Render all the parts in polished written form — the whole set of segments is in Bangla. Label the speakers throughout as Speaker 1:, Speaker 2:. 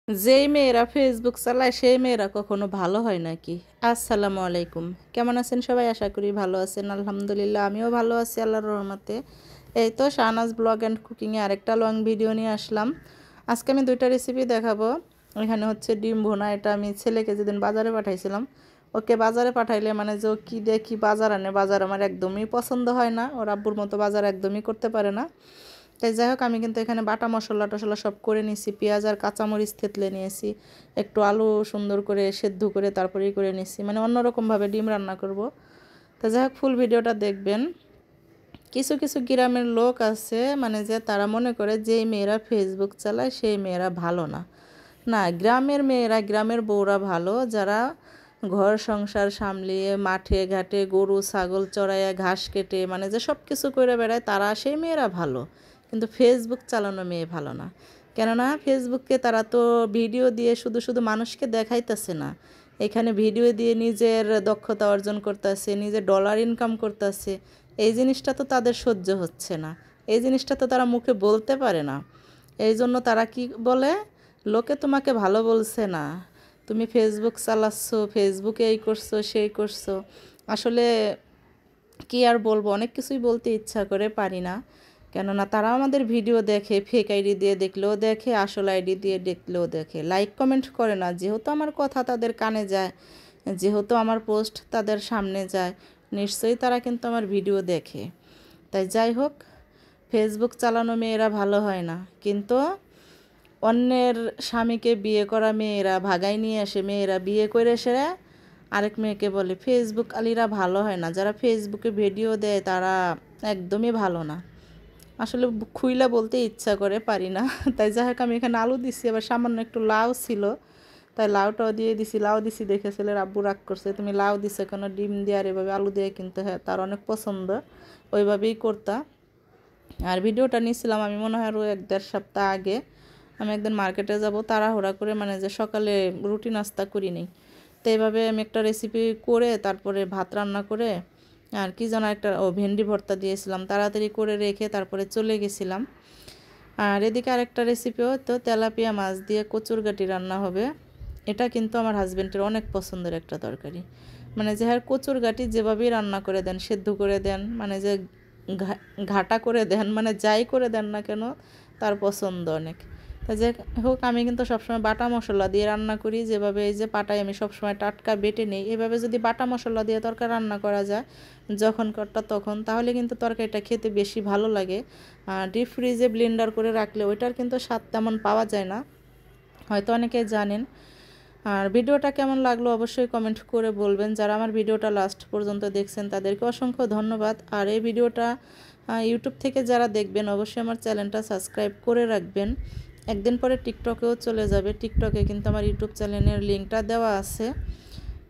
Speaker 1: যেই মেয়েরা ফেসবুক চালায় সেই মেয়েরা কখনো ভালো হয় নাকি? আসসালামু আলাইকুম। কেমন আছেন সবাই? আশা করি ভালো আছেন। আলহামদুলিল্লাহ আমিও ভালো আছি আল্লাহর রহমতে। এই তো শাহনাজ ব্লগ অ্যান্ড কুকিংয়ে আরেকটা লং ভিডিও নিয়ে আসলাম। আজকে আমি 2টা রেসিপি দেখাবো। এখানে হচ্ছে ডিম ভুনা, এটা আমি ছেলেকে যেদিন বাজারে পাঠাইছিলাম। ওকে বাজারে পাঠাইলে মানে যে ও কী দিয়ে কী বাজার আনে, বাজার আমার একদমই পছন্দ হয় না। ওর আব্বুর মতো বাজার একদমই করতে পারে না। তাই যাই হোক, আমি কিন্তু এখানে বাটা মশলা টশলা সব করে নিয়েছি, পেঁয়াজ আর কাঁচামরিচ থেতলে নিয়েছি, একটু আলু সুন্দর করে সেদ্ধ করে তারপরেই করে নিয়েছি, মানে অন্যরকমভাবে ডিম রান্না করব। তো যাই হোক, ফুল ভিডিওটা দেখবেন। কিছু কিছু গ্রামের লোক আছে মানে যে তারা মনে করে যেই মেয়েরা ফেসবুক চালায় সেই মেয়েরা ভালো না। না, গ্রামের মেয়েরা, গ্রামের বউরা ভালো, যারা ঘর সংসার সামলিয়ে মাঠে ঘাটে গরু ছাগল চড়াইয়া ঘাস কেটে মানে যে সব কিছু করে বেড়ায়, তারা সেই মেয়েরা ভালো। কিন্তু ফেসবুক চালানো মেয়ে ভালো না। কেননা ফেসবুককে তারা তো ভিডিও দিয়ে শুধু শুধু মানুষকে দেখাইতেছে না, এখানে ভিডিও দিয়ে নিজের দক্ষতা অর্জন করতেছে, নিজের ডলার ইনকাম করতেছে। এই জিনিসটা তো তাদের সহ্য হচ্ছে না, এই জিনিসটা তো তারা মুখে বলতে পারে না। এই জন্য তারা কি বলে, লোকে তোমাকে ভালো বলছে না, তুমি ফেসবুক চালাচ্ছ, ফেসবুকে এই করছো সেই করছো। আসলে কি আর বলবো, অনেক কিছুই বলতে ইচ্ছা করে পারি না। কেননা তারা আমাদের ভিডিও দেখে, ফেক আইডি দিয়ে দেখলেও দেখে, আসল আইডি দিয়ে দেখলেও দেখে, লাইক কমেন্ট করে না। যেহেতু আমার কথা তাদের কানে যায়, যেহেতু আমার পোস্ট তাদের সামনে যায়, নিশ্চয়ই তারা কিন্তু আমার ভিডিও দেখে। তাই যাই হোক, ফেসবুক চালানো মেয়েরা ভালো হয় না, কিন্তু অন্যের স্বামীকে বিয়ে করা মেয়েরা, ভাগাই নিয়ে আসে মেয়েরা, বিয়ে করে এসে আরেক মেয়েকে বলে ফেসবুক আলিরা ভালো হয় না। যারা ফেসবুকে ভিডিও দেয় তারা একদমই ভালো না। আসলে খুইলা বলতে ইচ্ছা করে পারি না। তাই যাই হোক, আমি এখানে আলু দিছি, আবার সামান্য একটু লাউ ছিল, তাই লাউটাও দিয়ে দিছি। লাউ দিছি দেখে ছেলের আব্বু রাগ করছে, তুমি লাউ দিছো কেন, ডিম দিয়ে আর এভাবে আলু দিয়ে, কিন্তু হ্যাঁ তার অনেক পছন্দ, ওইভাবেই করতা। আর ভিডিওটা নিয়েছিলাম আমি মনে হয় আরও 1-1.5 সপ্তাহ আগে। আমি একদিন মার্কেটে যাব, তাড়াহুড়া করে, মানে যে সকালে রুটি নাস্তা করি নি, তো এইভাবে আমি একটা রেসিপি করে তারপরে ভাত রান্না করে আর কি যেন একটা ভেন্ডি ভর্তা দিয়েছিলাম, তাড়াতাড়ি করে রেখে তারপরে চলে গেছিলাম। আর এদিকে আরেকটা রেসিপিও তো, তেলাপিয়া মাছ দিয়ে কচুরগাটি রান্না হবে। এটা কিন্তু আমার হাজব্যান্ডের অনেক পছন্দের একটা তরকারি। মানে যে হ্যাঁ, কচুরগাটি যেভাবেই রান্না করে দেন, সেদ্ধ করে দেন, মানে যে ঘাটা করে দেন, মানে যাই করে দেন না কেন, তার পছন্দ অনেক। তা যে হোক, আমি কিন্তু সবসময় বাটা মশলা দিয়ে রান্না করি। যেভাবে এই যে পাটায় আমি সবসময় টাটকা বেটে নিই, এভাবে যদি বাটা মশলা দিয়ে তরকারি রান্না করা যায় যখন করটা তখন, তাহলে কিন্তু তরকারিটা খেতে বেশি ভালো লাগে। ডিপ ফ্রিজে ব্লেন্ডার করে রাখলে ওইটার কিন্তু স্বাদ তেমন পাওয়া যায় না, হয়তো অনেকে জানেন। আর ভিডিওটা কেমন লাগলো অবশ্যই কমেন্ট করে বলবেন। যারা আমার ভিডিওটা লাস্ট পর্যন্ত দেখছেন তাদেরকে অসংখ্য ধন্যবাদ। আর এই ভিডিওটা ইউটিউব থেকে যারা দেখবেন অবশ্যই আমার চ্যানেলটা সাবস্ক্রাইব করে রাখবেন। একদিন পরে টিকটকেও চলে যাবে, টিকটকে কিন্তু আমার ইউটিউব চ্যানেলের লিঙ্কটা দেওয়া আছে।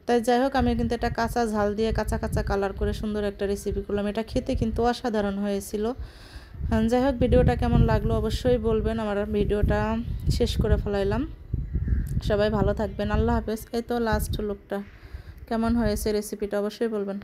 Speaker 1: তাই যাই হোক, আমি কিন্তু এটা কাঁচা ঝাল দিয়ে কাঁচা কাঁচা কালার করে সুন্দর একটা রেসিপি করলাম, এটা খেতে কিন্তু অসাধারণ হয়েছিল। যাই হোক, ভিডিওটা কেমন লাগলো অবশ্যই বলবেন। আমার ভিডিওটা শেষ করে ফেলাইলাম। সবাই ভালো থাকবেন, আল্লাহ হাফেজ। এই তো লাস্ট লুকটা, কেমন হয়েছে রেসিপিটা অবশ্যই বলবেন।